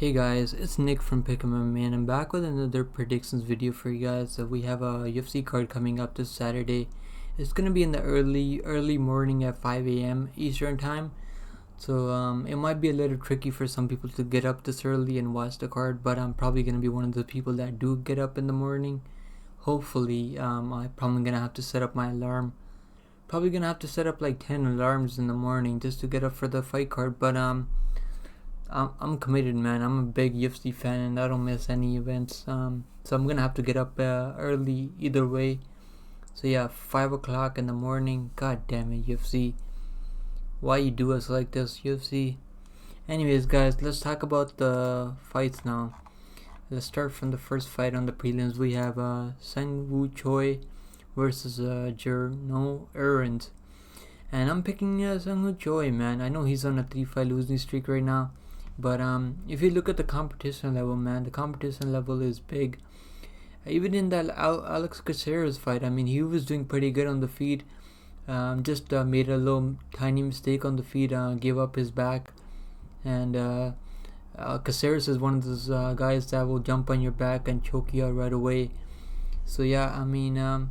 Hey guys, it's Nick from Pick'em and I'm back with another predictions video for you guys. So we have a UFC card coming up this Saturday. It's gonna be in the early morning at 5 a.m. Eastern time. So it might be a little tricky for some people to get up this early and watch the card, but I'm probably gonna be one of the people that do get up in the morning. Hopefully, I'm probably gonna have to set up my alarm. Probably gonna have to set up like 10 alarms in the morning just to get up for the fight card, but I'm committed, man. I'm a big UFC fan and I don't miss any events. So I'm gonna have to get up early either way. So yeah, 5 o'clock in the morning. God damn it, UFC. Why you do us like this, UFC? Anyways, guys, let's talk about the fights now. Let's start from the first fight on the prelims. We have Sang Woo Choi versus Jerno Errands. And I'm picking Sang Woo Choi, man. I know he's on a 3-fight losing streak right now. But if you look at the competition level, man, the competition level is big. Even in that Alex Caceres fight, I mean, he was doing pretty good on the feet. Just made a little tiny mistake on the feet, gave up his back. And Caceres is one of those guys that will jump on your back and choke you out right away. So yeah, I mean,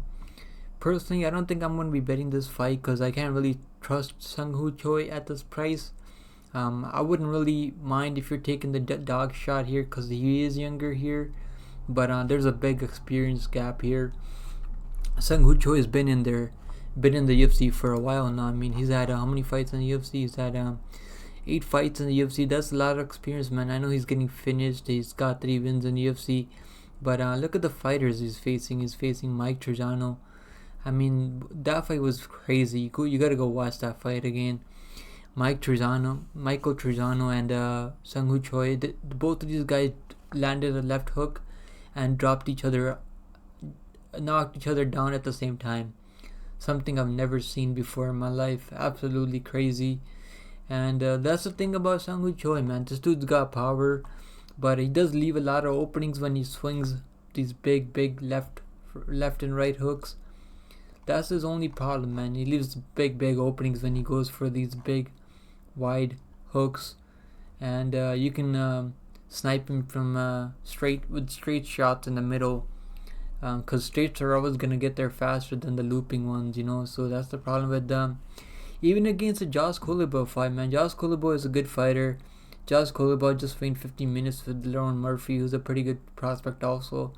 personally, I don't think I'm going to be betting this fight because I can't really trust Sang Woo Choi at this price. I wouldn't really mind if you're taking the dog shot here because he is younger here, but there's a big experience gap here. Sang Woo Choi has been in the UFC for a while now. I mean, he's had how many fights in the UFC? He's had 8 fights in the UFC. That's a lot of experience, man. I know he's getting finished. He's got 3 wins in the UFC, but look at the fighters he's facing. He's facing Mike Trajano. I mean, that fight was crazy. You gotta go watch that fight again. Michael Trajano and Sang Woo Choi, both of these guys landed a left hook and knocked each other down at the same time. Something I've never seen before in my life. Absolutely crazy. And that's the thing about Sang Woo Choi, man. This dude's got power, but he does leave a lot of openings when he swings these big left and right hooks. That's his only problem, man. He leaves big openings when he goes for these big wide hooks, and you can snipe him from straight shots in the middle, because straights are always gonna get there faster than the looping ones, so that's the problem with them. Even against the Josh Culibao fight, man. Josh Culibao is a good fighter. Josh Culibao just fought 15 minutes with Lauren Murphy, who's a pretty good prospect also,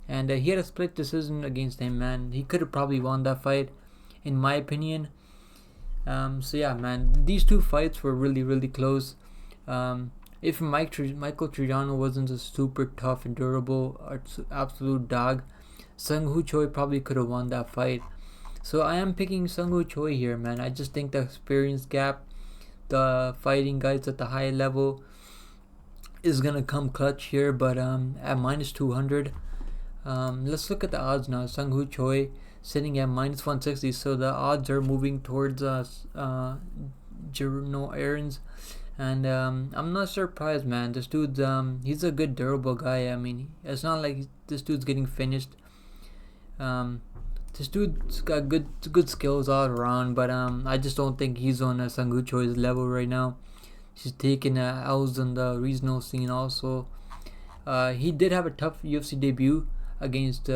and he had a split decision against him, man. He could have probably won that fight, in my opinion. So yeah, man, these 2 fights were really close. If Michael Trajano wasn't a super tough and durable absolute dog, Sang Woo Choi probably could have won that fight. So I am picking Sang Woo Choi here, man. I just think the experience gap, the fighting guys at the high level, is gonna come clutch here. But at minus 200, let's look at the odds now. Sang Woo Choi sitting at minus 160, so the odds are moving towards Jerno Errands, and I'm not surprised, man. This dude's he's a good durable guy. I mean, it's not like this dude's getting finished. This dude's got good skills all around, but I just don't think he's on Sang Woo Choi's level right now. He's taking L's on the regional scene also. He did have a tough UFC debut against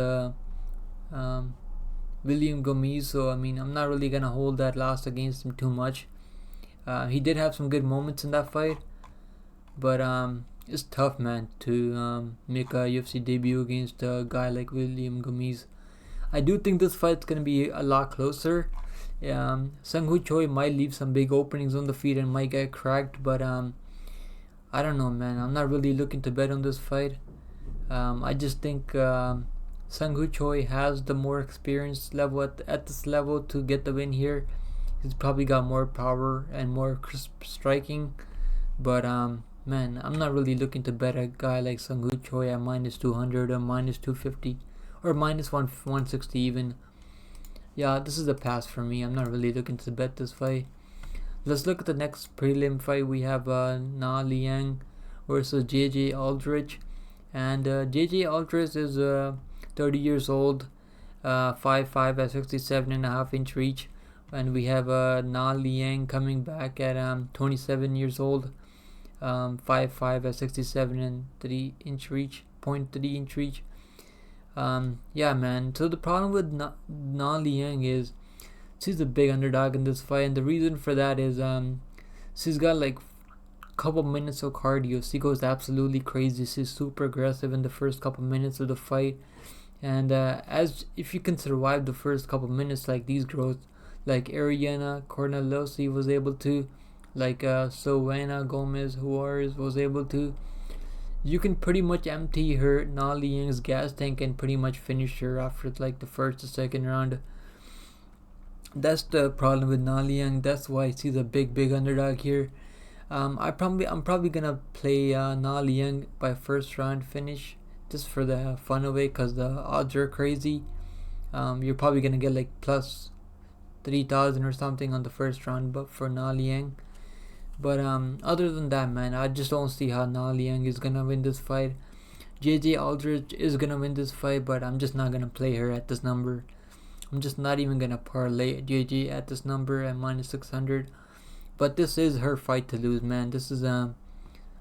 William Gomez, so I mean, I'm not really gonna hold that loss against him too much. He did have some good moments in that fight, but it's tough, man, to make a UFC debut against a guy like William Gomez. I do think this fight's gonna be a lot closer. Sang Woo Choi might leave some big openings on the feet and might get cracked, but I don't know, man. I'm not really looking to bet on this fight. I just think Sang Woo Choi has the more experience level at this level to get the win here. He's probably got more power and more crisp striking, but man, I'm not really looking to bet a guy like Sang Woo Choi at minus 200 or minus 250 or minus 160 even. Yeah, this is a pass for me. I'm not really looking to bet this fight. Let's look at the next prelim fight. We have Na Liang versus JJ Aldrich, and JJ Aldrich is 30 years old, 5'5" at 67.5-inch reach. And we have Na Liang coming back at 27 years old, 5'5" at 67 and 3-inch reach, 0.3-inch reach. Yeah, man. So the problem with Na Liang is she's a big underdog in this fight, and the reason for that is she's got like couple minutes of cardio. She goes absolutely crazy. She's super aggressive in the first couple minutes of the fight, and as if you can survive the first couple minutes like these girls, like Ariana Corneliosi was able to, like Savannah Gomez Juarez was able to, you can pretty much empty her Na Liang's gas tank and pretty much finish her after like the first or second round. That's the problem with Na Liang. That's why she's a big underdog here. I'm probably gonna play Na Liang by first round finish just for the fun of it, cause the odds are crazy. You're probably gonna get like plus 3,000 or something on the first round, but for Na Liang. But other than that, man, I just don't see how Na Liang is gonna win this fight. JJ Aldridge is gonna win this fight, but I'm just not gonna play her at this number. I'm just not even gonna parlay JJ at this number at minus 600. But this is her fight to lose, man. This is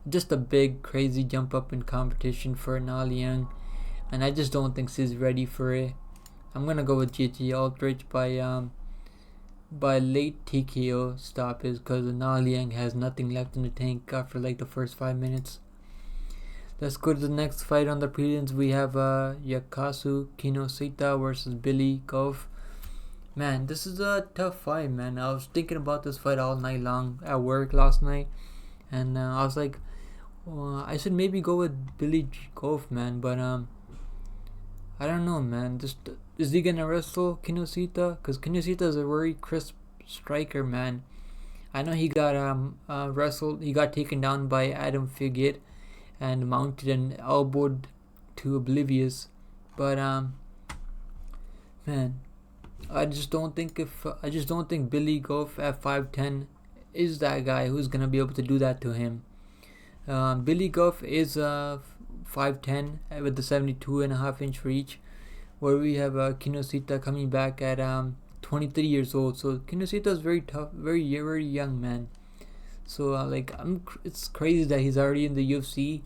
just a big crazy jump up in competition for Na Liang, and I just don't think she's ready for it. I'm gonna go with JJ Aldridge by late TKO stoppage, because Na Liang has nothing left in the tank after like the first 5 minutes. Let's go to the next fight on the prelims. We have Yakasu Kinosita versus Billy Goff. Man, this is a tough fight, man. I was thinking about this fight all night long at work last night, and I was like, I should maybe go with Billy Goff, man. But I don't know, man. Just is he gonna wrestle Kinosita? Because Kinosita is a very crisp striker, man. I know he got wrestled. He got taken down by Adam Figuet and mounted and elbowed to oblivious. But man, I just don't think Billy Goff at 5'10" is that guy who's gonna be able to do that to him. Billy Goff is 5'10" with the 72.5-inch reach, where we have Kinosita coming back at 23 years old. So Kinosita is very tough, very young, man. So it's crazy that he's already in the UFC.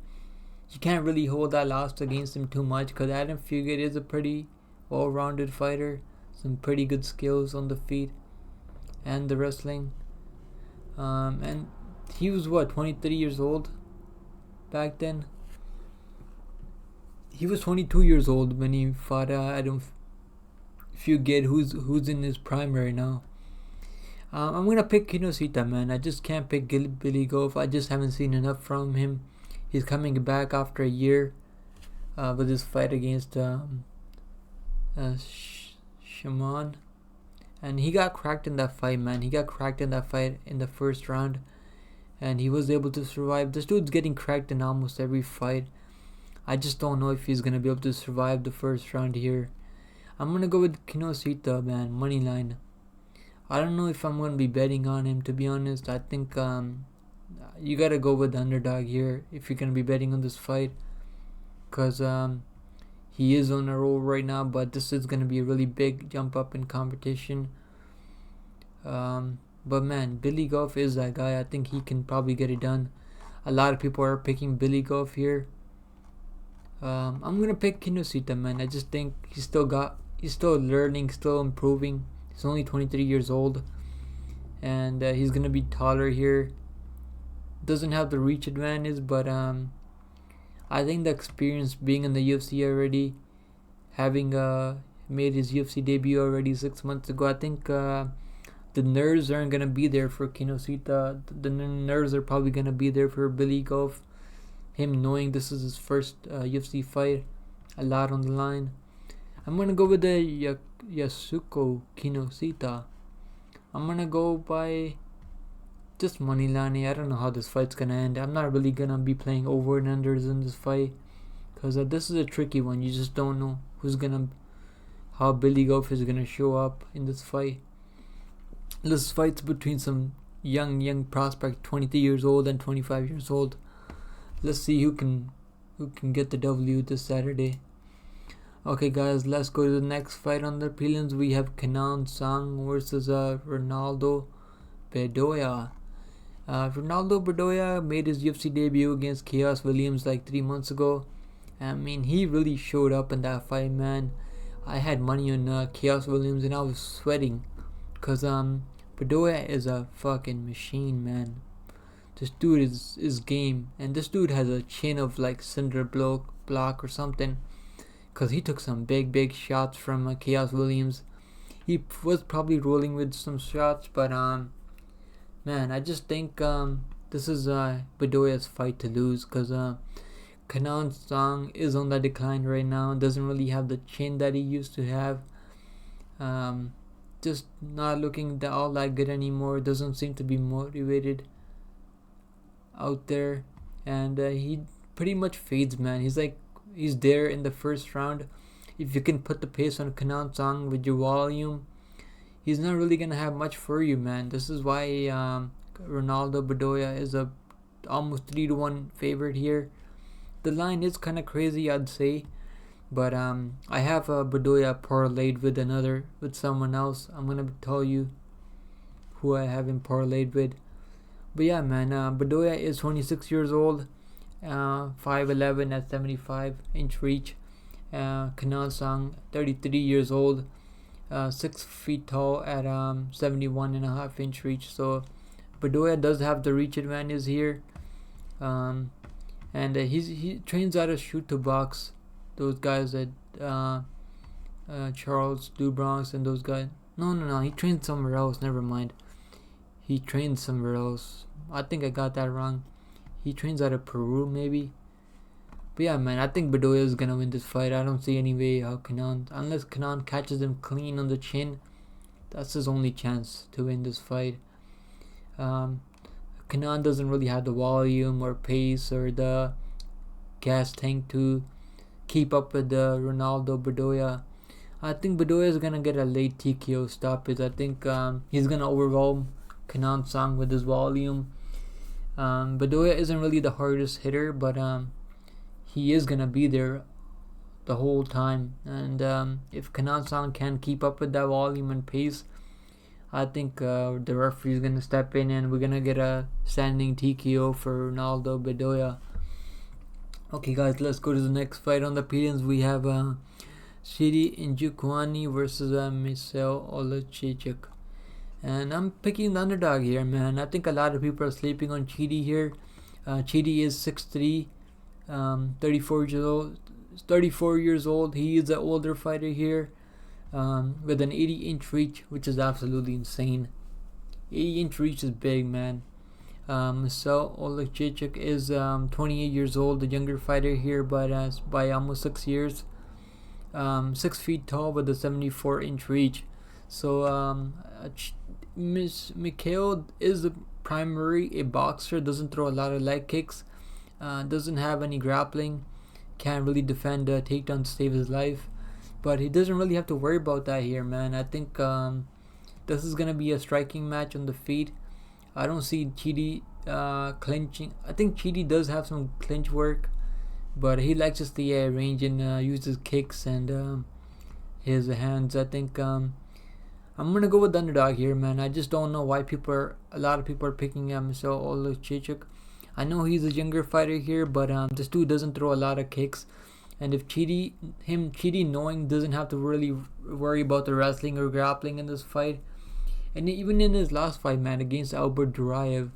You can't really hold that loss against him too much, because Adam Figuet is a pretty well-rounded fighter, some pretty good skills on the feet and the wrestling. And he was 23 years old back then. He was 22 years old when he fought Adam Figuet, who's in his prime right now. I'm gonna pick Kinosita, man. I just can't pick Billy Goff. I just haven't seen enough from him. He's coming back after a year with his fight against Shaman, and he got cracked in that fight, man. He got cracked in that fight in the first round, and he was able to survive. This dude's getting cracked in almost every fight. I just don't know if he's gonna be able to survive the first round here. I'm gonna go with Kinosita, man, money line. I don't know if I'm gonna be betting on him, to be honest. I think you gotta go with the underdog here if you're gonna be betting on this fight, because he is on a roll right now. But this is gonna be a really big jump up in competition. But man, Billy Goff is that guy. I think he can probably get it done. A lot of people are picking Billy Goff here. I'm gonna pick Kinosita, man. I just think he's still learning, still improving. He's only 23 years old, and he's gonna be taller here. Doesn't have the reach advantage, but I think the experience being in the UFC already, having made his UFC debut already 6 months ago, I think the nerves aren't gonna be there for Kinosita. The nerves are probably gonna be there for Billy Goff. Him knowing this is his first UFC fight, a lot on the line. I'm gonna go with the Yasuko Kinosita. I'm gonna go by just money line. I don't know how this fight's gonna end. I'm not really gonna be playing over and unders in this fight, because this is a tricky one. You just don't know how Billy Goff is gonna show up in this fight. This fight's between some young prospect, 23 years old and 25 years old. Let's see who can get the W this Saturday. Okay, guys, let's go to the next fight on the prelims. We have Kenan Sang versus Ronaldo Bedoya. Ronaldo Bedoya made his UFC debut against Chaos Williams like 3 months ago. I mean, he really showed up in that fight, man. I had money on Chaos Williams and I was sweating because Bedoya is a fucking machine, man. This dude is game, and this dude has a chin of like cinder block or something, because he took some big shots from Chaos Williams. He was probably rolling with some shots, but man, I just think this is Bedoya's fight to lose, because Kenan Song is on the decline right now. Doesn't really have the chin that he used to have. Just not looking all that good anymore. Doesn't seem to be motivated out there, and he pretty much fades, man. He's there in the first round. If you can put the pace on Kenan Song with your volume, he's not really gonna have much for you, man. This is why Ronaldo Bedoya is a almost 3-1 favorite here. The line is kind of crazy, I'd say, but I have Bedoya parlayed with someone else. I'm gonna tell you who I have him parlayed with. But yeah, man, Bedoya is 26 years old, 5'11" at 75-inch reach. Kenan Song, 33 years old, 6 feet tall at 71.5-inch reach. So Bedoya does have the reach advantage here, and he trains out of shoot to box. Those guys at Charles Dubronx and those guys. No, he trains somewhere else. Never mind. He trains somewhere else. I think I got that wrong. He trains out of Peru, maybe. But yeah, man, I think Bedoya is gonna win this fight. I don't see any way how unless Kenan catches him clean on the chin, that's his only chance to win this fight. Kenan doesn't really have the volume or pace or the gas tank to keep up with the Ronaldo Bedoya. I think Bedoya is gonna get a late TKO stoppage. I think he's gonna overwhelm Kenan Song with his volume. Bedoya isn't really the hardest hitter, but he is gonna be there the whole time. And if Kenan Song can keep up with that volume and pace, I think the referee is gonna step in and we're gonna get a standing TKO for Ronaldo Bedoya. Okay, guys, let's go to the next fight on the prelims. We have Chidi Njokuani versus Michel Olajic. And I'm picking the underdog here, man. I think a lot of people are sleeping on Chidi here. Chidi is 6'3", 34 years old. He is an older fighter here, with an 80-inch reach, which is absolutely insane. 80-inch reach is big, man. Michel Olajic is 28 years old, the younger fighter here, but by almost 6 years. 6 feet tall with a 74-inch reach. So Michael is a boxer, doesn't throw a lot of leg kicks, doesn't have any grappling, can't really defend a takedown to save his life, but he doesn't really have to worry about that here, man. I think this is gonna be a striking match on the feet. I don't see Chidi clinching. I think Chidi does have some clinch work, but he likes to stay at range and use his kicks and his hands. I think I'm gonna go with the underdog here, man. I just don't know why a lot of people are picking Michel Olajic. I know he's a younger fighter here, but this dude doesn't throw a lot of kicks. And if Chidi knowing doesn't have to really worry about the wrestling or grappling in this fight. And even in his last fight, man, against Albert Duraev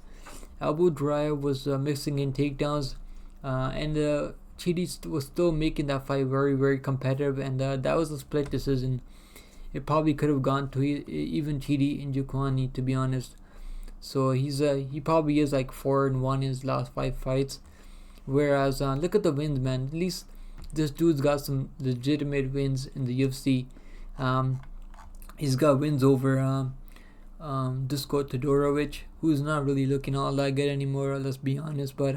was mixing in takedowns, and Chidi was still making that fight very, very competitive, and that was a split decision. It probably could have gone to even Chidi Njokuani, to be honest. So he probably is like 4-1 in his last 5 fights. Whereas look at the wins, man. At least this dude's got some legitimate wins in the UFC. He's got wins over Dusko Todorovic, who's not really looking all that good anymore, let's be honest. But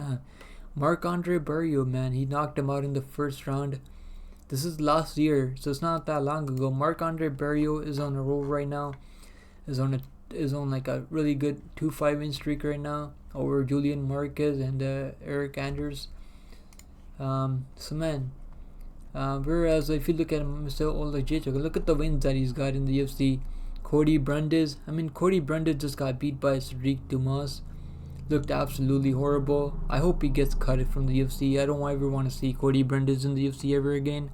Marc-Andre Barriault, man, he knocked him out in the first round. This is last year, so it's not that long ago. Marc-Andre Barriault is on a roll right now. Is on like a really good 2-5 win streak right now over Julian Marquez and Eric Anders. So man, whereas if you look at Michel Olajic, look at the wins that he's got in the UFC. Cody Brundage just got beat by Sadiq Dumas. Looked absolutely horrible. I hope he gets cut from the UFC. I don't ever want to see Cody Brandes in the UFC ever again.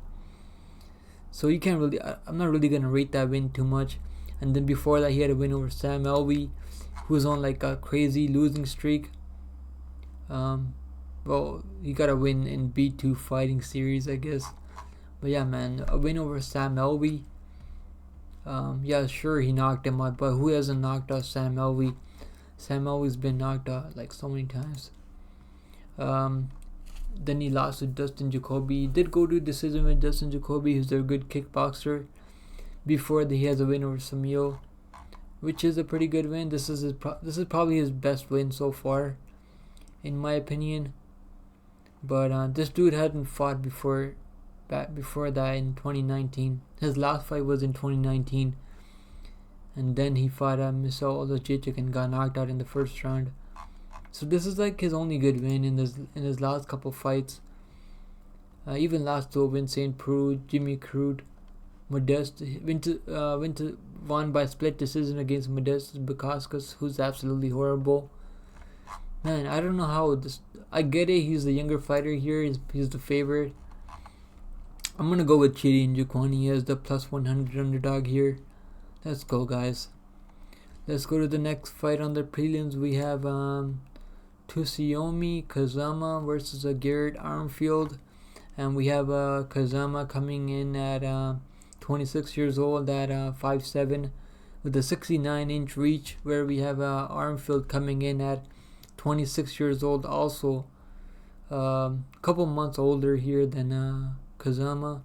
So you can't really. I'm not really gonna rate that win too much. And then before that, he had a win over Sam Alvey, who was on like a crazy losing streak. Well, he got a win in B2 Fighting Series, I guess. But yeah, man, a win over Sam Alvey. Yeah, sure, he knocked him out, but who hasn't knocked out Sam Alvey? Sam Alvey's been knocked out like so many times. Then he lost to Dustin Jacoby. He did go to decision with Dustin Jacoby, who's a good kickboxer. Before that, he has a win over Samuel, which is a pretty good win. This is probably his best win so far, in my opinion. But this dude hadn't fought before that in 2019. His last fight was in 2019, and then he fought Misal Olajic and got knocked out in the first round. So this is like his only good win in his last couple fights. Even last two, Vincent Prue, Jimmy Crude, Modest won by split decision against Modestus Bukauskas, who's absolutely horrible. Man, I don't know how this. I get it. He's the younger fighter here. He's the favorite. I'm gonna go with Chidi Njokwani as the plus 100 underdog here. Let's go, guys. Let's go to the next fight on the prelims. We have Tsuyomi Kazama versus Garrett Armfield, and we have Kazama coming in at 26 years old at 5'7", with a 69-inch reach, where we have Armfield coming in at 26 years old, also a couple months older here than Kazama,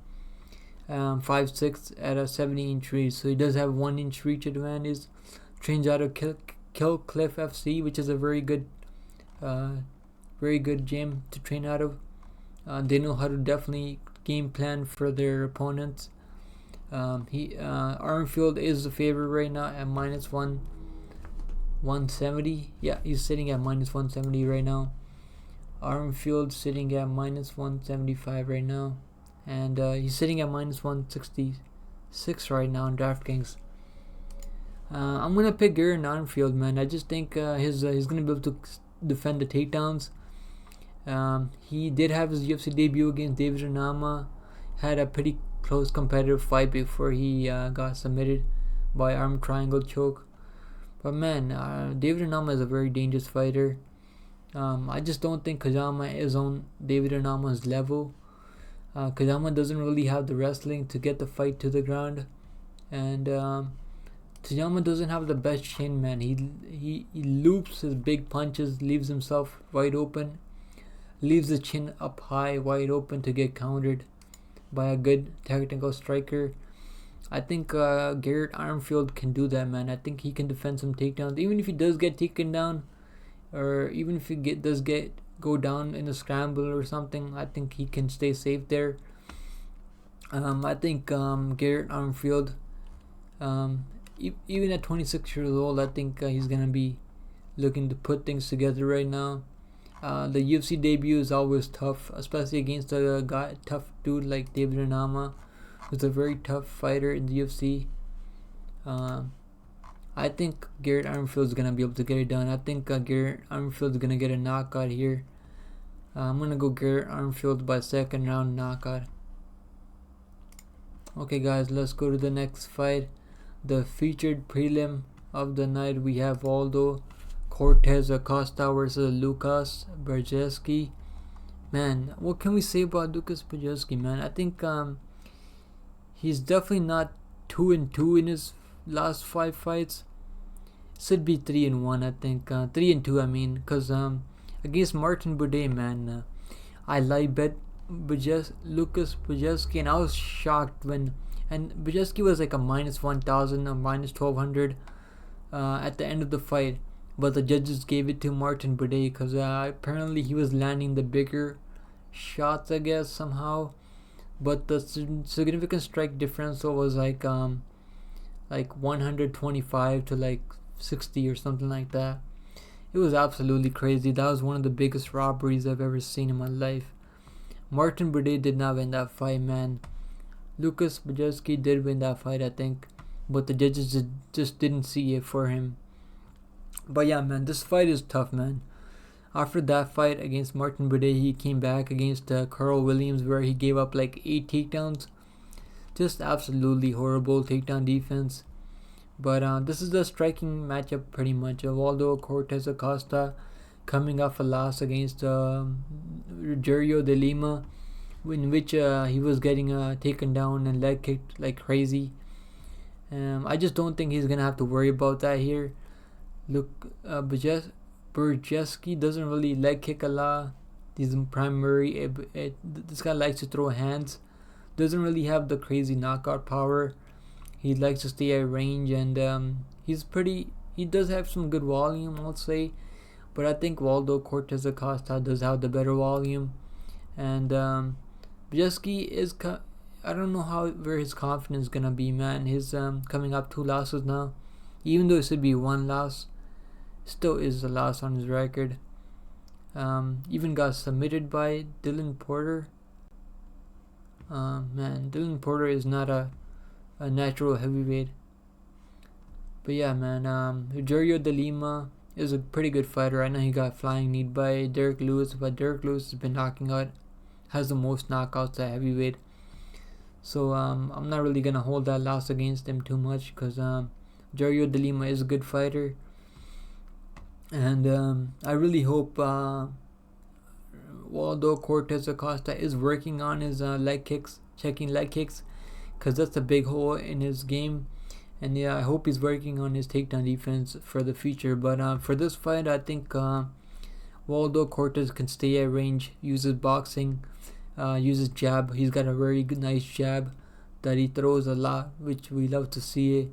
5'6" at a 70-inch reach, so he does have 1-inch reach advantage. Trains out of Kill Cliff FC, which is a very good gym to train out of. They know how to definitely game plan for their opponents. Armfield is the favorite right now at minus 170. Yeah, he's sitting at minus 170 right now. Armfield sitting at minus 175 right now, and he's sitting at minus 166 right now in DraftKings. I'm gonna pick Garrett Armfield, man. I just think he's gonna be able to defend the takedowns. He did have his UFC debut against David Onama. Had a pretty close competitive fight before he got submitted by arm triangle choke. But man, David Onama is a very dangerous fighter. I just don't think Kazama is on David Onama's level. Kazama doesn't really have the wrestling to get the fight to the ground, and Kazama doesn't have the best chin, man. He loops his big punches, leaves himself wide open, leaves the chin up high, wide open to get countered by a good technical striker. I think Garrett Armfield can do that, man. I think he can defend some takedowns. Even if he does get taken down, or even if he does go down in a scramble or something, I think he can stay safe there. I think Garrett Armfield, even at 26 years old, I think he's going to be looking to put things together right now. The UFC debut is always tough, especially against a tough dude like David Onama, who's a very tough fighter in the UFC. I think Garrett Armfield is going to be able to get it done. I think Garrett Armfield is going to get a knockout here. I'm going to go Garrett Armfield by second round knockout. Okay, guys, let's go to the next fight. The featured prelim of the night, we have Aldo Cortez Acosta versus Lucas Brzezinski. Man, what can we say about Lucas Brzezinski, man? I think he's definitely not 2-2 in his last 5 fights. Should be 3-1, I think. 3-2, I mean, because against Martin Buday, man, I live bet Lucas Brzezinski, and I was shocked when. And Brzezinski was like a minus 1,000 or minus 1,200 at the end of the fight. But the judges gave it to Martin Buday because apparently he was landing the bigger shots, I guess, somehow. But the significant strike differential was like 125 to like 60 or something like that. It was absolutely crazy. That was one of the biggest robberies I've ever seen in my life. Martin Buday did not win that fight, man. Lucas Brzezinski did win that fight, I think, but the judges just didn't see it for him. But yeah, man, this fight is tough, man. After that fight against Martin Buday, he came back against Carl Williams, where he gave up like 8 takedowns. Just absolutely horrible takedown defense. But this is the striking matchup pretty much. Waldo Cortez Acosta coming off a loss against Rogerio de Lima, in which he was getting taken down and leg kicked like crazy. I just don't think he's gonna have to worry about that here. Look, Berjeski doesn't really leg kick a lot. He's in primary. This guy likes to throw hands. Doesn't really have the crazy knockout power. He likes to stay at range, and he does have some good volume, I'll say. But I think Waldo Cortez Acosta does have the better volume. And Berjeski is... I don't know where his confidence is gonna be, man. He's coming up 2 losses now. Even though it should be 1 loss, still is a loss on his record. Even got submitted by Dylan Porter. Man, Dylan Porter is not a natural heavyweight. But yeah, man, Rogerio de Lima is a pretty good fighter. I know he got flying kneed by Derek Lewis, but Derek Lewis has been has the most knockouts at heavyweight. So I'm not really gonna hold that loss against him too much, because Rogerio de Lima is a good fighter, and I really hope Waldo Cortez Acosta is working on his checking leg kicks, because that's a big hole in his game. And yeah, I hope he's working on his takedown defense for the future. But for this fight, I think Waldo Cortez can stay at range, uses boxing, uses jab. He's got a very good, nice jab that he throws a lot, which we love to see.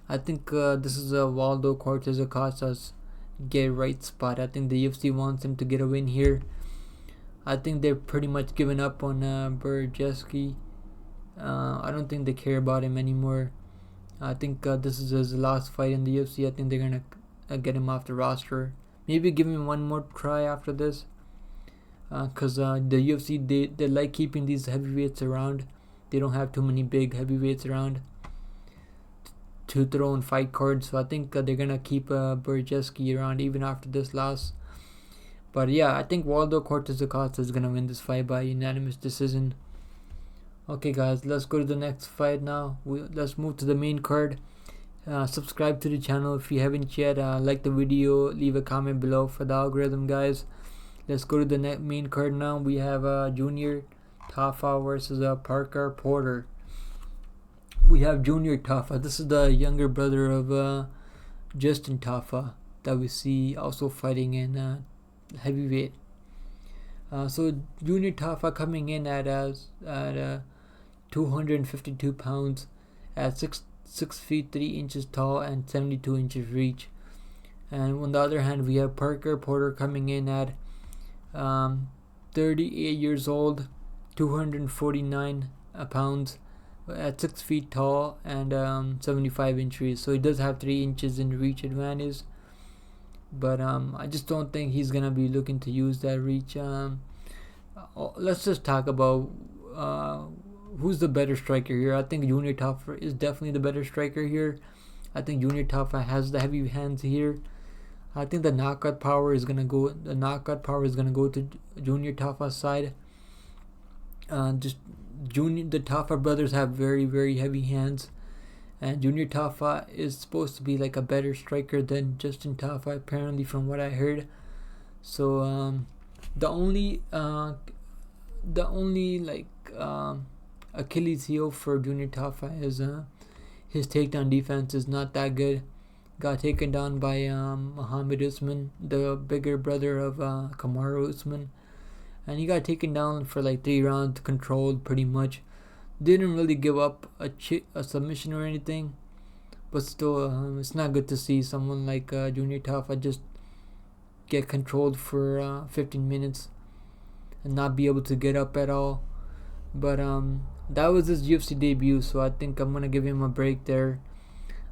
I think this is Waldo Cortez Acosta's get right spot. I think the UFC wants him to get a win here. I think they're pretty much given up on Berjeski. I don't think they care about him anymore. I think this is his last fight in the UFC. I think they're gonna get him off the roster. Maybe give him one more try after this. Because the UFC, they like keeping these heavyweights around. They don't have too many big heavyweights around to throw in fight cards. So I think they're gonna keep Berjeski around even after this loss. But yeah, I think Waldo Cortez Acosta is gonna win this fight by unanimous decision. Okay guys, let's go to the next fight now. Let's move to the main card. Subscribe to the channel if you haven't yet. Like the video, leave a comment below for the algorithm, guys. Let's go to the main card now. We have Junior Tafa versus Parker Porter. We have Junior Tafa. This is the younger brother of Justin Tafa that we see also fighting in heavyweight. So Junior Tafa coming in at 252 pounds, at 6 feet 3 inches tall and 72 inches reach. And on the other hand, we have Parker Porter coming in at 38 years old, 249 pounds, at 6 feet tall and 75 inches. So he does have 3 inches in reach advantage. But I just don't think he's gonna be looking to use that reach. Let's just talk about who's the better striker here. I think Junior Tafa is definitely the better striker here. I think Junior Tafa has the heavy hands here. I think the knockout power is gonna go. The knockout power is gonna go to Junior Tafa's side. The Tafa brothers have very, very heavy hands, and Junior Tafa is supposed to be like a better striker than Justin Tafa, apparently, from what I heard. So the only Achilles heel for Junior Tafa is his takedown defense is not that good. Got taken down by Muhammad Usman, the bigger brother of Kamaru Usman, and he got taken down for like 3 rounds, controlled pretty much. Didn't really give up a submission or anything, but still, it's not good to see someone like Junior Tafa just get controlled for 15 minutes and not be able to get up at all. But that was his UFC debut, so I think I'm gonna give him a break there.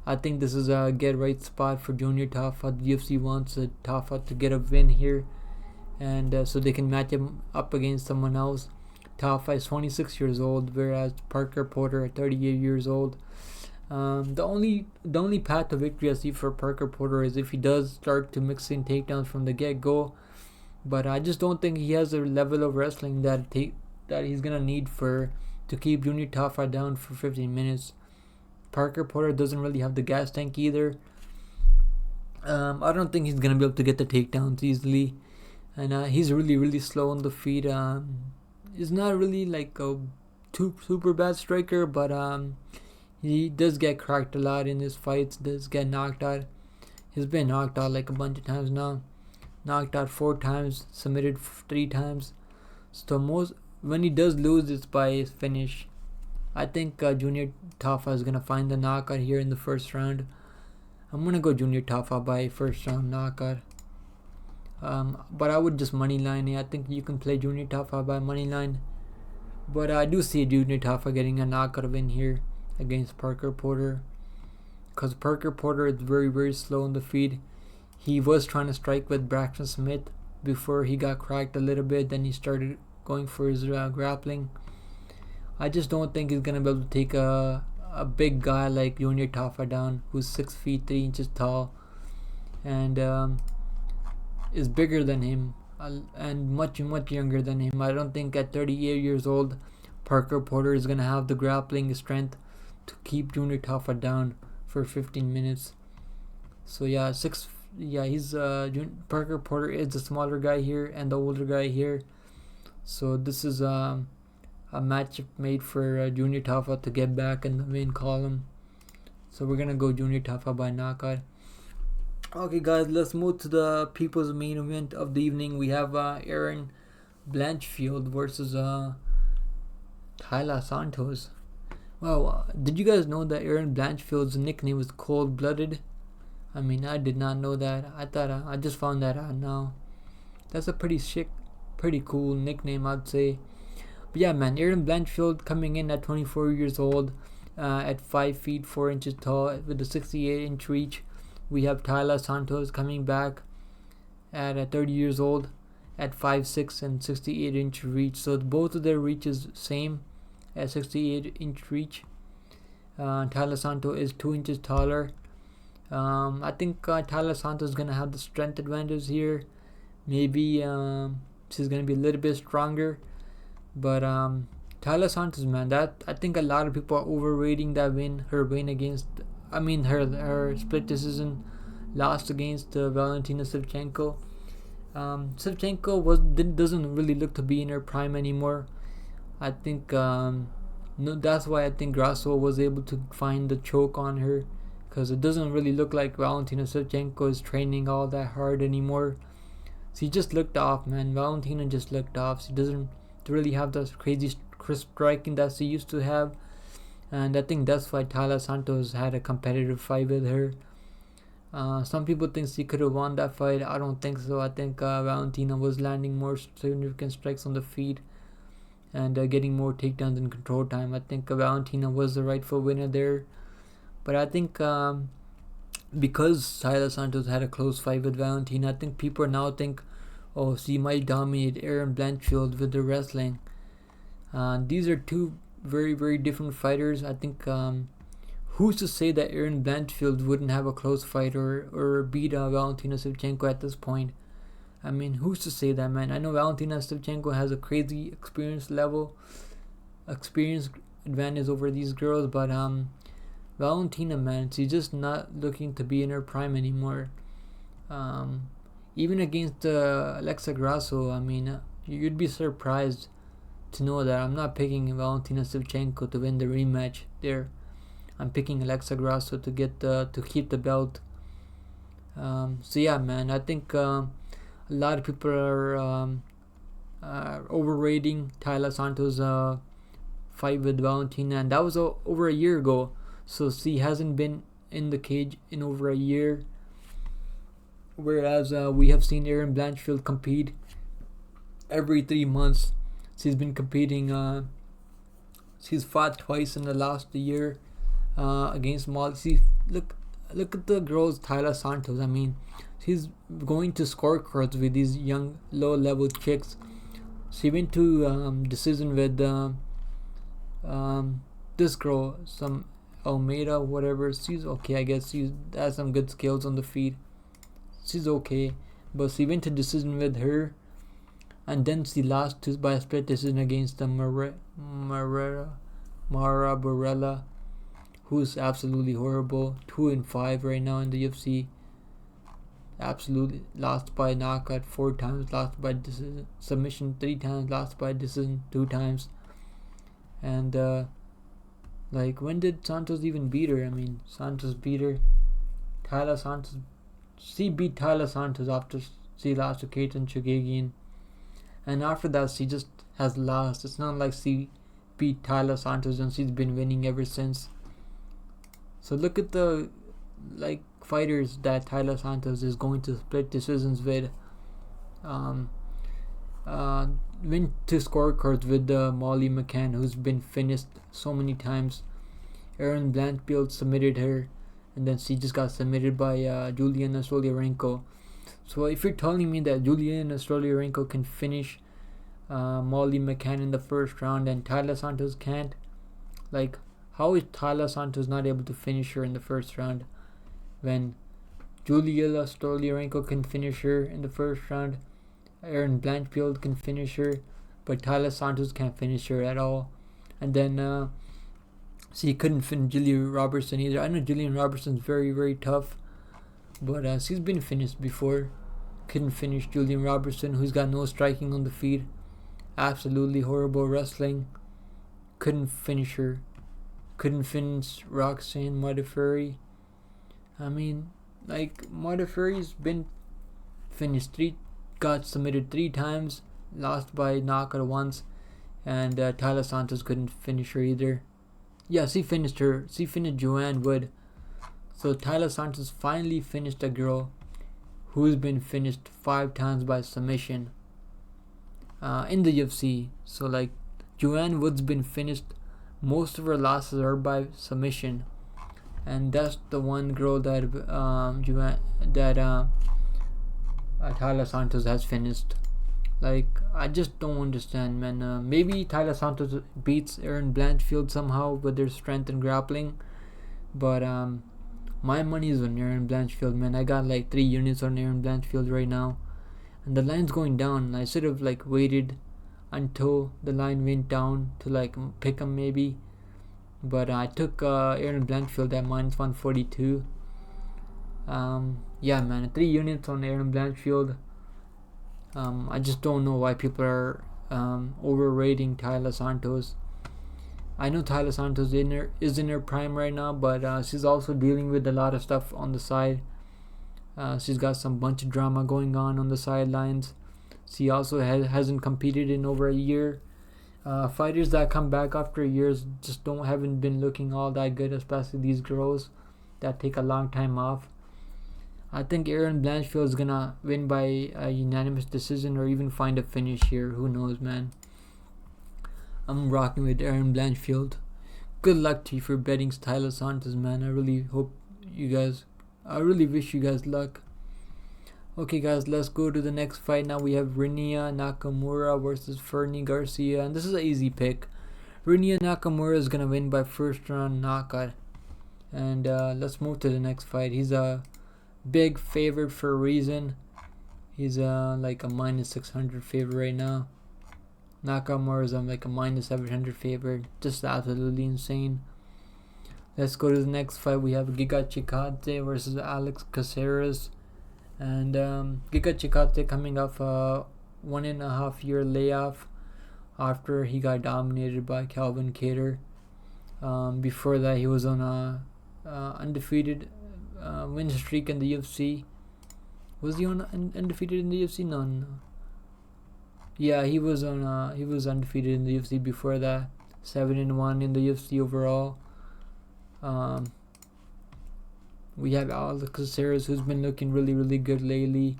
I think this is a get right spot for Junior Tafa. The UFC wants Tafa to get a win here, and so they can match him up against someone else. Tafa is 26 years old, whereas Parker Porter is 38 years old. The only path to victory I see for Parker Porter is if he does start to mix in takedowns from the get-go. but I just don't think he has a level of wrestling that he's gonna need to keep Junior Tafa down for 15 minutes. Parker Porter doesn't really have the gas tank either. I don't think he's gonna be able to get the takedowns easily, and he's really slow on the feet. He's not really like a super bad striker, but he does get cracked a lot in his fights. Does get knocked out. He's been knocked out like a bunch of times now. Knocked out 4 times, submitted 3 times. So when he does lose, it's by his finish. I think Junior Tafa is gonna find the knockout here in the first round. I'm gonna go Junior Tafa by first round knockout. But I would just moneyline it. I think you can play Junior Tafa by moneyline. But I do see Junior Tafa getting a knockout win here against Parker Porter. Because Parker Porter is very slow on the feet. He was trying to strike with Braxton Smith before he got cracked a little bit. Then he started going for his grappling. I just don't think he's going to be able to take a big guy like Junior Tafa down, who's 6 feet 3 inches tall and is bigger than him and much younger than him. I don't think at 38 years old Parker Porter is going to have the grappling strength to keep Junior Tafa down for 15 minutes. So yeah, Parker Porter is the smaller guy here and the older guy here. So this is a matchup made for Junior Tafa to get back in the main column. So we're gonna go Junior Tafa by knockout. Okay guys, let's move to the people's main event of the evening. We have Aaron Blanchfield versus Tyler Santos. Wow, did you guys know that Aaron Blanchfield's nickname was Cold Blooded? I mean, I did not know that. I thought I just found that out now. That's a pretty cool nickname, I'd say. But yeah, man, Aaron Blanchfield coming in at 24 years old, at 5 feet 4 inches tall with a 68-inch reach. We have Tyler Santos coming back at 30 years old at 5'6" and 68-inch reach. So both of their reaches same at 68-inch reach. Tyler Santos is 2 inches taller. I think Tyler Santos is gonna have the strength advantage here. Maybe she's gonna be a little bit stronger. But Tyler Santos, man, that I think a lot of people are overrating that win. Her split decision lost against Valentina Shevchenko. Shevchenko doesn't really look to be in her prime anymore. I think that's why I think Grasso was able to find the choke on her, because it doesn't really look like Valentina Shevchenko is training all that hard anymore. She just looked off, man. Valentina just looked off. She doesn't really have that crazy crisp striking that she used to have, and I think that's why Tyler Santos had a competitive fight with her. Some people think she could have won that fight. I don't think so. I think Valentina was landing more significant strikes on the feet and getting more takedowns in control time. I think Valentina was the rightful winner there. But I think because Tyler Santos had a close fight with Valentina, I think people now think, oh, she might dominate Aaron Blanchfield with the wrestling. These are two very different fighters. I think who's to say that Aaron Blanchfield wouldn't have a close fight or beat Valentina Shevchenko at this point? I mean, who's to say that, man? I know Valentina Shevchenko has a crazy experience advantage over these girls, but Valentina, man, she's just not looking to be in her prime anymore. Even against Alexa Grasso, I mean, you'd be surprised to know that I'm not picking Valentina Shevchenko to win the rematch there. I'm picking Alexa Grasso to keep the belt. So yeah, man, I think a lot of people are overrating Tyler Santos' fight with Valentina, and that was over a year ago. So she hasn't been in the cage in over a year. Whereas we have seen Aaron Blanchfield compete every 3 months. She's been competing. She's fought twice in the last year against Molly. Look at the girls, Tyler Santos. I mean, she's going to scorecards with these young, low-level chicks. She went to decision with this girl, some Almeida, whatever. She's okay, I guess. She has some good skills on the feet. She's okay, but she went to decision with her. and then she lost by a split decision against the Mara Borella, who's absolutely horrible. 2-5 right now in the UFC. Absolutely lost by knockout 4 times, lost by decision, submission 3 times, lost by decision 2 times. And when did Santos even beat her? I mean, Santos beat her. Tyler Santos, she beat Tyler Santos after she lost to Caitlin Chukagian, and after that she just has lost. It's not like she beat Tyler Santos and she's been winning ever since. So look at the fighters that Tyler Santos is going to split decisions with. Win to scorecards with Molly McCann, who's been finished so many times. Erin Blanchfield submitted her, and then she just got submitted by Juliana Stoliarenko. So if you're telling me that Juliana Stoliarenko can finish Molly McCann in the first round and Tyler Santos can't, how is Tyler Santos not able to finish her in the first round when Juliana Stoliarenko can finish her in the first round? Erin Blanchfield can finish her, but Tyler Santos can't finish her at all. And then she couldn't finish Jillian Robertson either. I know Jillian Robertson's very, very tough, but she's been finished before. Couldn't finish Julian Robertson, who's got no striking on the feet. Absolutely horrible wrestling. Couldn't finish her. Couldn't finish Roxanne Modafferi. I mean, Modafferi's been finished got submitted 3 times, lost by knockout once, and Tyler Santos couldn't finish her either. Yeah, she finished her. She finished Joanne Wood. So Tyler Santos finally finished a girl who's been finished 5 times by submission in the UFC. So Joanne Wood's been finished. Most of her losses are by submission, and that's the one girl that Tyler Santos has finished. I just don't understand, man. Maybe Tyler Santos beats Erin Blanchfield somehow with their strength and grappling, but my money is on Erin Blanchfield, man. I got 3 units on Erin Blanchfield right now, and the line's going down. I should have waited until the line went down to pick him maybe, but I took Erin Blanchfield at -142. Yeah, man, 3 units on Erin Blanchfield. I just don't know why people are overrating Tyler Santos. I know Tyler Santos is in her prime right now, but she's also dealing with a lot of stuff on the side. She's got some bunch of drama going on the sidelines. She also hasn't competed in over a year. Fighters that come back after years just haven't been looking all that good, especially these girls that take a long time off. I think Erin Blanchfield is gonna win by a unanimous decision or even find a finish here. Who knows, man? I'm rocking with Erin Blanchfield. Good luck to you for betting Tyler Santos, man. I really wish you guys luck. Okay, guys, let's go to the next fight. Now we have Rinya Nakamura versus Fernie Garcia, and this is an easy pick. Rinya Nakamura is gonna win by first round knockout. And let's move to the next fight. He's a big favorite for a reason. He's a -600 favorite right now. Nakamura is a -700 favorite. Just absolutely insane. Let's go to the next fight. We have Giga Chikadze versus Alex Caceres. And Giga Chikadze coming off a 1.5 year layoff after he got dominated by Calvin Kattar. Before that, he was on a undefeated win streak in the UFC. Was he on undefeated in the UFC? No. Yeah, he was undefeated in the UFC before that. 7-1 in the UFC overall. We have Alex Caceres, who's been looking really, really good lately.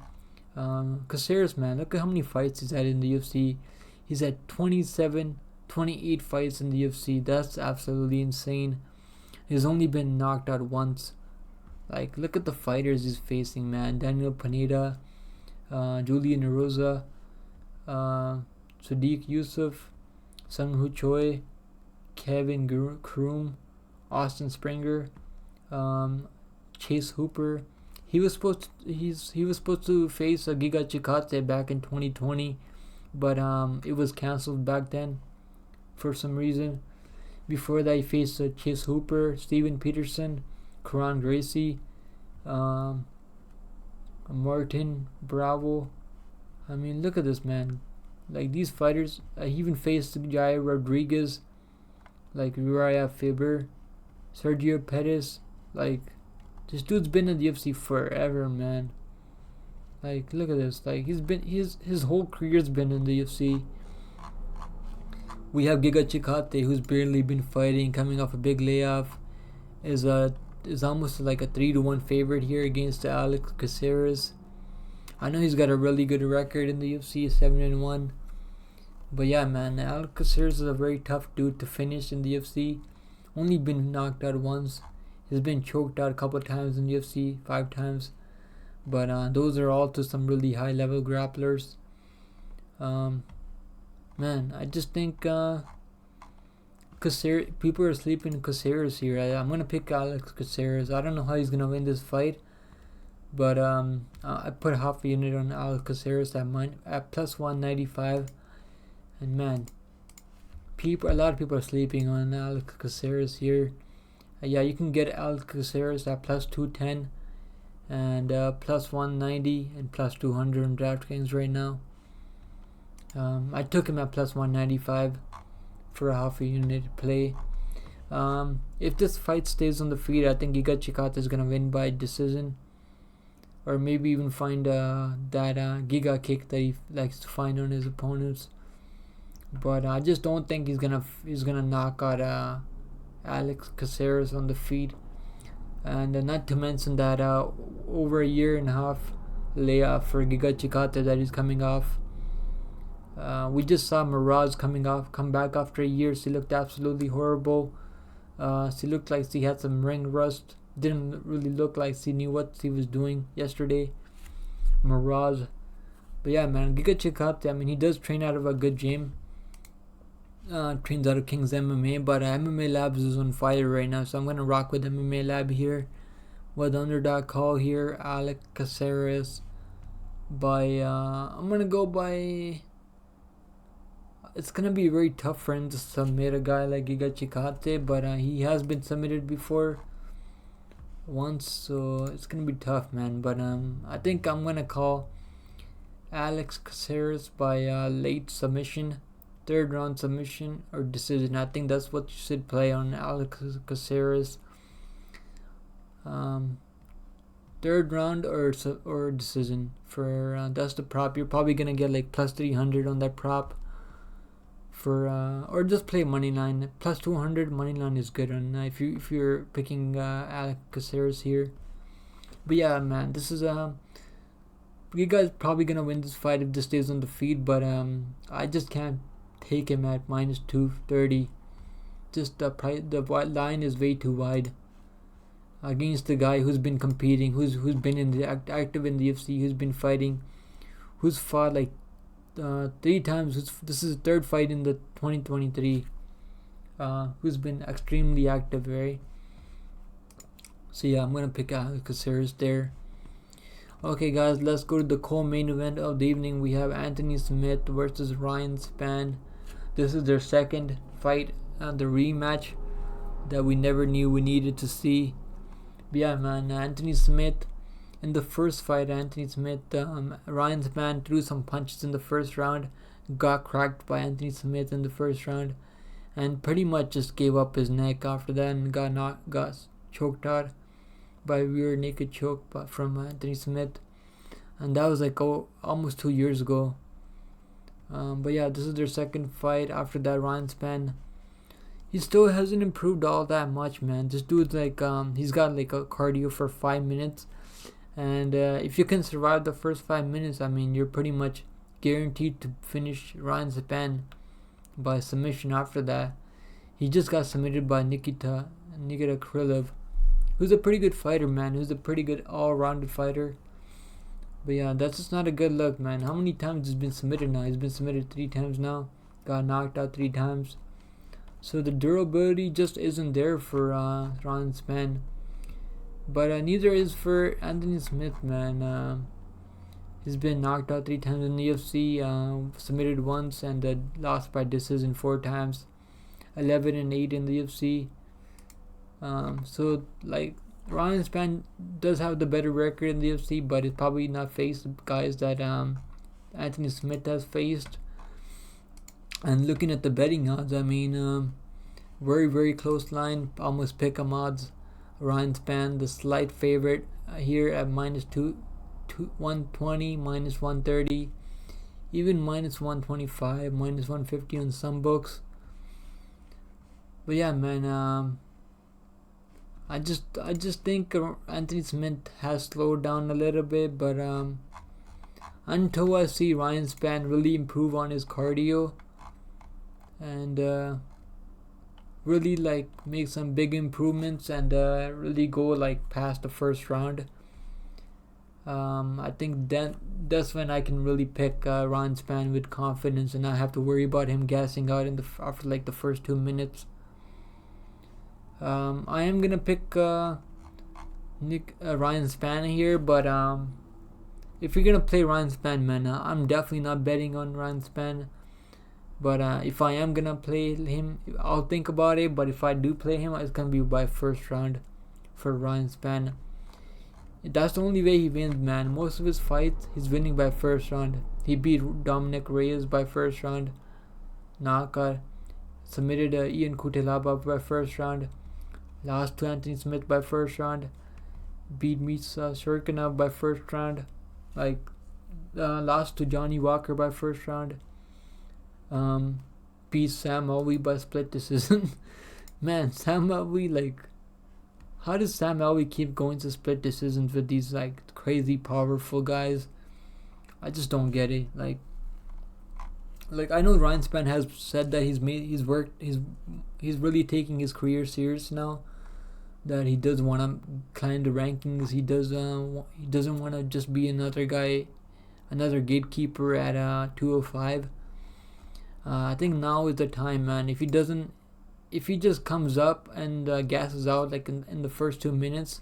Caceres, man, look at how many fights he's had in the UFC. He's had 28 fights in the UFC. That's absolutely insane. He's only been knocked out once. Look at the fighters he's facing, man. Daniel Pineda, Julian Erosa, Sadiq Yusuf, Sung Ho Choi, Kevin Kroom, Austin Springer, Chase Hooper. He was supposed to face Giga Chikadze back in 2020 but it was canceled back then for some reason. Before that, he faced Chase Hooper, Steven Peterson, Karan Gracie, Martin Bravo. I mean, look at this, man. Like, these fighters, he even faced Jair Rodriguez, like Uriah Faber, Sergio Pettis. Like, this dude's been in the UFC forever, man. Like, look at this. Like, his whole career's been in the UFC. We have Giga Chikate, who's barely been fighting, coming off a big layoff. Is almost like a 3-1 favorite here against Alex Caceres. I know he's got a really good record in the UFC, 7-1. But yeah, man, Alex Caceres is a very tough dude to finish in the UFC. Only been knocked out once. He's been choked out a couple of times in the UFC, 5 times. But those are all to some really high level grapplers. Man, I just think Caceres, people are sleeping Caceres here. I'm gonna pick Alex Caceres. I don't know how he's gonna win this fight, but I put half a unit on Alex Caceres at plus 195. And man, a lot of people are sleeping on Alex Caceres here. Yeah, you can get Alex Caceres at plus 210 and plus 190 and plus 200 on DraftKings right now. I took him at plus 195 for a half a unit play. If this fight stays on the feet, I think Giga Chikata is gonna win by decision, or maybe even find that Giga kick that he likes to find on his opponents. But I just don't think he's gonna knock out Alex Caceres on the feet. And not to mention that over a year and a half layoff for Giga Chikata that he's coming off. We just saw Miraz come back after a year. She looked absolutely horrible. She looked like she had some ring rust. Didn't really look like she knew what she was doing yesterday, Miraz. But yeah, man, Giga Chikata, I mean, he does train out of a good gym. Trains out of King's MMA, but MMA Labs is on fire right now, so I'm gonna rock with MMA Lab here. With underdog call here, Alex Caceres by I'm gonna go by. It's gonna be very tough for him to submit a guy like Giga Chikate, but he has been submitted before once, so it's gonna be tough, man. But I think I'm gonna call Alex Caceres by late submission, 3rd round submission or decision. I think that's what you should play on Alex Caceres. 3rd round or decision for that's the prop. You're probably gonna get like plus 300 on that prop. Or just play money line. Plus 200 money line is good on if you're picking Alex Caceres here. But yeah, man, this is you guys probably gonna win this fight if this stays on the feed. But I just can't take him at minus 230. Just the line is way too wide against the guy who's been competing, who's been in the active in the UFC, who's been fighting, who's fought like 3 times. This is his 3rd fight in the 2023. Who's been extremely active, right? So yeah, I'm gonna pick Alex Caceres there. Okay, guys, let's go to the co-main event of the evening. We have Anthony Smith versus Ryan Spann. This is their 2nd fight and the rematch that we never knew we needed to see. But yeah, man, Anthony Smith. In the first fight, Ryan Spann threw some punches in the first round, got cracked by Anthony Smith in the first round, and pretty much just gave up his neck after that and got choked out by a rear naked choke from Anthony Smith. And that was like almost 2 years ago. But yeah, this is their 2nd fight. After that, Ryan Spann, he still hasn't improved all that much, man. This dude's like he's got like a cardio for 5 minutes. And if you can survive the first 5 minutes, I mean, you're pretty much guaranteed to finish Ryan Spann by submission after that. He just got submitted by Nikita Krylov, who's a pretty good fighter, man. Who's a pretty good all-rounded fighter. But yeah, that's just not a good look, man. How many times he's been submitted now? He's been submitted 3 times now. Got knocked out 3 times. So the durability just isn't there for Ryan Spann. But neither is for Anthony Smith, man. He's been knocked out 3 times in the UFC, submitted once, and lost by decision 4 times. 11-8 in the UFC. So like Ryan Spann does have the better record in the UFC, but it's probably not faced guys that Anthony Smith has faced. And looking at the betting odds, I mean, very, very close line, almost pick 'em odds. Ryan Spann, the slight favorite here at -120, -130, even -125, -150 on some books. But yeah, man, I just think Anthony Smith has slowed down a little bit, but until I see Ryan Spann really improve on his cardio and really like make some big improvements and really go like past the first round, I think that's when I can really pick Ryan Spann with confidence and not have to worry about him gassing out after like the first 2 minutes. I am gonna pick Ryan Spann here, but if you're gonna play Ryan Spann, man, I'm definitely not betting on Ryan Spann. But if I am gonna play him, I'll think about it. But if I do play him, it's gonna be by first round for Ryan Spann. That's the only way he wins, man. Most of his fights, he's winning by first round. He beat Dominic Reyes by first round knockout. Submitted Ian Kutelaba by first round. Lost to Anthony Smith by first round. Beat Misa Shurkinov by first round. Lost to Johnny Walker by first round. Beat Sam Alvey by split decision. Man, Sam Alvey, like, how does Sam Alvey keep going to split decisions with these like crazy powerful guys? I just don't get it. Like I know Ryan Spann has said that he's really taking his career serious now. That he does want to climb the rankings. He doesn't want to just be another gatekeeper at 205. I think now is the time, man. If he just comes up and gasses out like in the first 2 minutes,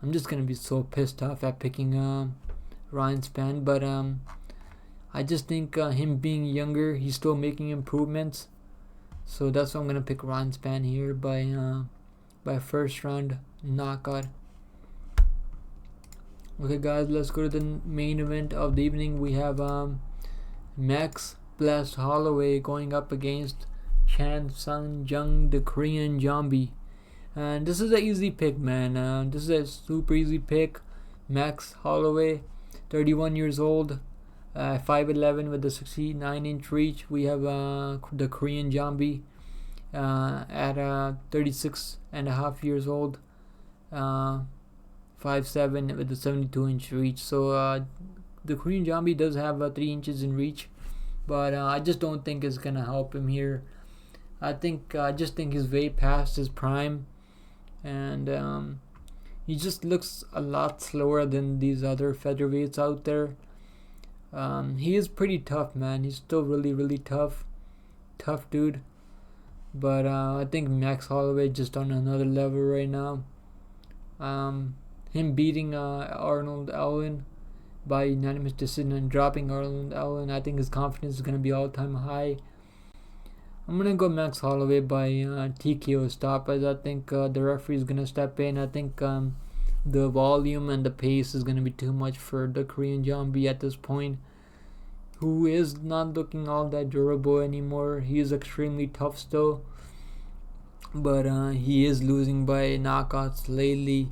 I'm just gonna be so pissed off at picking Ryan Spann. But I just think him being younger, he's still making improvements. So that's why I'm gonna pick Ryan Spann here by first round knockout. Okay, guys, let's go to the main event of the evening. We have Max Blast Holloway going up against Chan Sung Jung, the Korean zombie. And this is an easy pick, man. This is a super easy pick. Max Holloway, 31 years old, 5'11" with a 69-inch reach. We have the Korean zombie at 36 and a half years old, 5'7" with a 72-inch reach. So the Korean zombie does have 3 inches in reach, but I just don't think it's gonna help him here. I just think he's way past his prime, and he just looks a lot slower than these other featherweights out there. He is pretty tough, man. He's still really, really tough dude. But I think Max Holloway just on another level right now. Him beating Arnold Allen by unanimous decision and dropping Arnold Allen, I think his confidence is going to be all-time high. I'm going to go Max Holloway by TKO stop, as I think the referee is going to step in. I think the volume and the pace is going to be too much for the Korean zombie at this point, who is not looking all that durable anymore. He is extremely tough still, but he is losing by knockouts lately.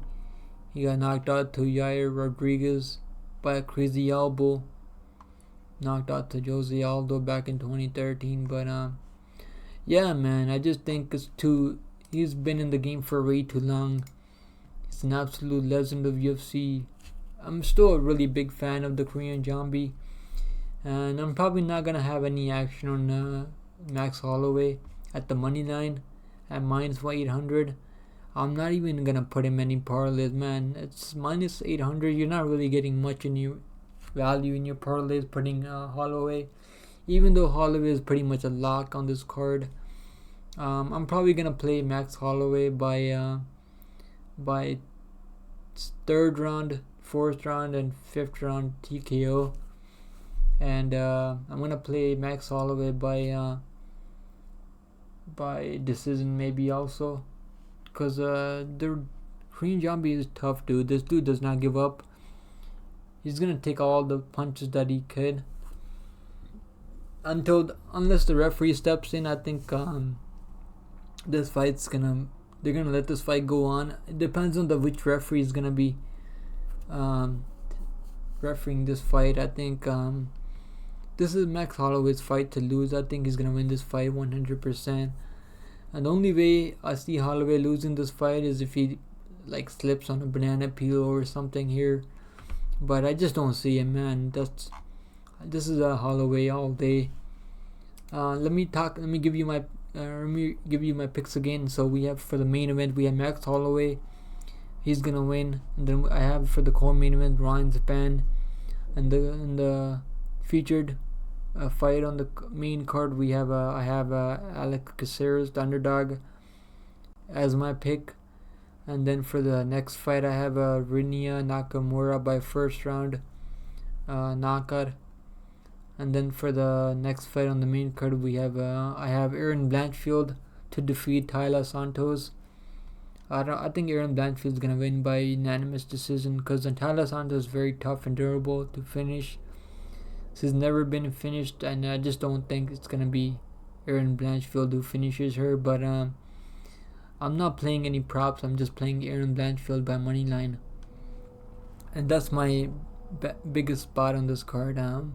He got knocked out to Yair Rodriguez by a crazy elbow. Knocked out to Jose Aldo back in 2013. But yeah, man, I just think he's been in the game for way too long. He's an absolute legend of UFC. I'm still a really big fan of the Korean zombie, and I'm probably not gonna have any action on Max Holloway at the money line at -800. I'm not even gonna put him any parlays, man. It's -800. You're not really getting much in your value in your parlays putting Holloway, even though Holloway is pretty much a lock on this card. I'm probably gonna play Max Holloway by third round, 4th round and 5th round TKO. And I'm gonna play Max Holloway by decision maybe also, because the Korean Zombie is tough, dude. This dude does not give up. He's gonna take all the punches that he could unless the referee steps in. I think this fight's they're gonna let this fight go on. It depends on which referee is gonna be refereeing this fight. I think this is Max Holloway's fight to lose. I think he's gonna win this fight 100%. And the only way I see Holloway losing this fight is if he like slips on a banana peel or something here. But I just don't see him, man. This is a Holloway all day. Let me give you my picks again. So we have, for the main event, we have Max Holloway. He's gonna win. And then I have for the co-main event Ryan Spann. And the featured fight on the main card, we have I have Alex Caceres, the underdog, as my pick. And then for the next fight, I have Rinya Nakamura by 1st round knockout. And then for the next fight on the main card, we have I have Aaron Blanchfield to defeat Tyler Santos. I think Aaron Blanchfield is gonna win by unanimous decision, because Tyler Santos is very tough and durable to finish. She's never been finished, and I just don't think it's gonna be Aaron Blanchfield who finishes her. But I'm not playing any props. I'm just playing Aaron Blanchfield by money line, and that's my biggest spot on this card. Aaron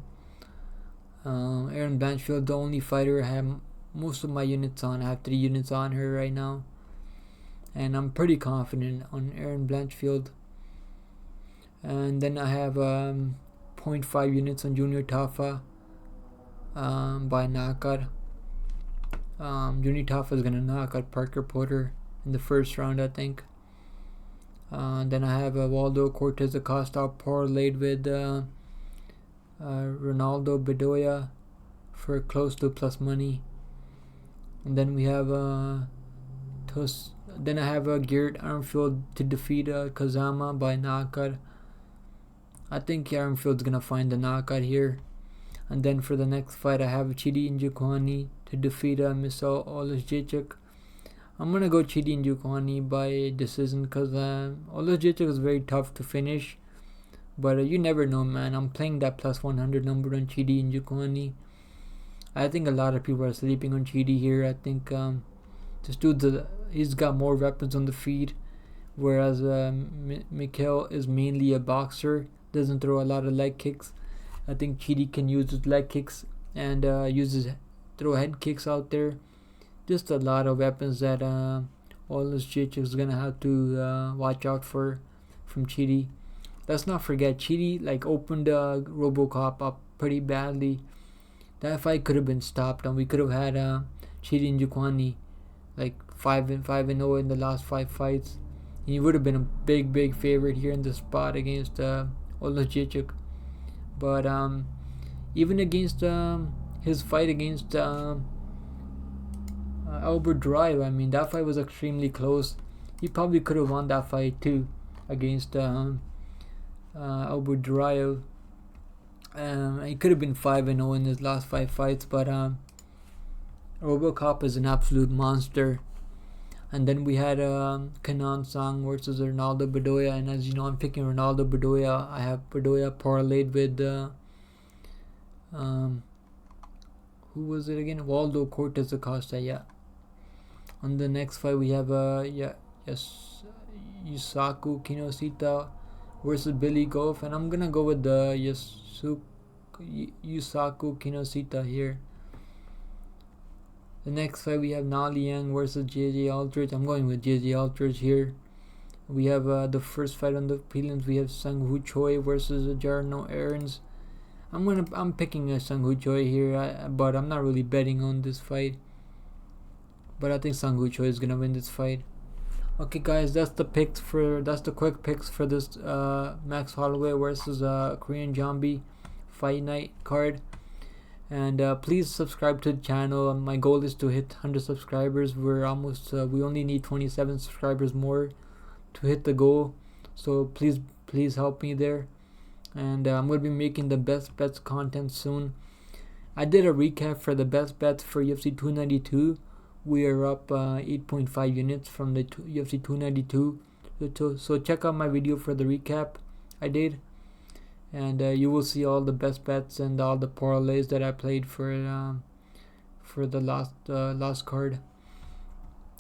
Blanchfield, the only fighter I have most of my units on. I have 3 units on her right now, and I'm pretty confident on Aaron Blanchfield. And then I have 0.5 units on Junior Tafa by knockout. Junior Tafa is gonna knock out Parker Porter in the 1st round, I think. Then I have Waldo Cortez Acosta parlayed with Ronaldo Bedoya for close to plus money. And then we have Garrett Armfield to defeat Kazama by knockout. I think Armfield's gonna find the knockout here. And then for the next fight, I have Chidi Njokuani to defeat Misal Oleszczyk. I'm gonna go Chidi Njokuani by decision, because Oleszczyk is very tough to finish. But you never know, man. I'm playing that plus 100 number on Chidi Njokuani. I think a lot of people are sleeping on Chidi here. I think this dude, he's got more weapons on the feet, whereas Mikhail is mainly a boxer, doesn't throw a lot of leg kicks. I think Chidi can use his leg kicks and throw head kicks out there. Just a lot of weapons that Oleszczyk is gonna have to watch out for from Chidi. Let's not forget, Chidi opened RoboCop up pretty badly. That fight could have been stopped, and we could have had Chidi Njokuani 5-0 in the last 5 fights. He would have been a big favorite here in the spot against Oleszczyk. But even against his fight against Albert Drive, I mean, that fight was extremely close. He probably could have won that fight too against Albert Drive. He could have been 5-0 in his last 5 fights, but RoboCop is an absolute monster. And then we had Kenan Song versus Ronaldo Bedoya, and as you know, I'm picking Ronaldo Bedoya. I have Bedoya parlayed with who was it again? Waldo Cortez Acosta. Yeah. On the next fight, we have Yusaku Kinoshita versus Billy Goff, and I'm gonna go with the Yusaku Kinoshita here. The next fight, we have Na Liang versus JJ Aldrich. I'm going with JJ Aldrich here. We have the first fight on the prelims. We have Sung Woo Choi versus Jarno Aarons. I'm picking Sung Woo Choi here, but I'm not really betting on this fight. But I think Sung Woo Choi is gonna win this fight. Okay, guys, that's the quick picks for this Max Holloway versus Korean Zombie fight night card. And please subscribe to the channel. My goal is to hit 100 subscribers. We're almost we only need 27 subscribers more to hit the goal, so please please help me there. And I'm going to be making the best bets content soon. I did a recap for the best bets for UFC 292. We are up 8.5 units from the UFC 292. So check out my video for the recap I did, and you will see all the best bets and all the parlays that I played for the last card.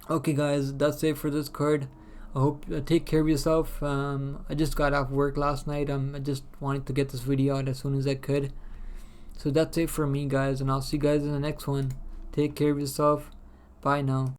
Okay, guys, that's it for this card. I hope take care of yourself. I just got off work last night. I just wanted to get this video out as soon as I could. So that's it for me, guys, and I'll see you guys in the next one. Take care of yourself. Bye now.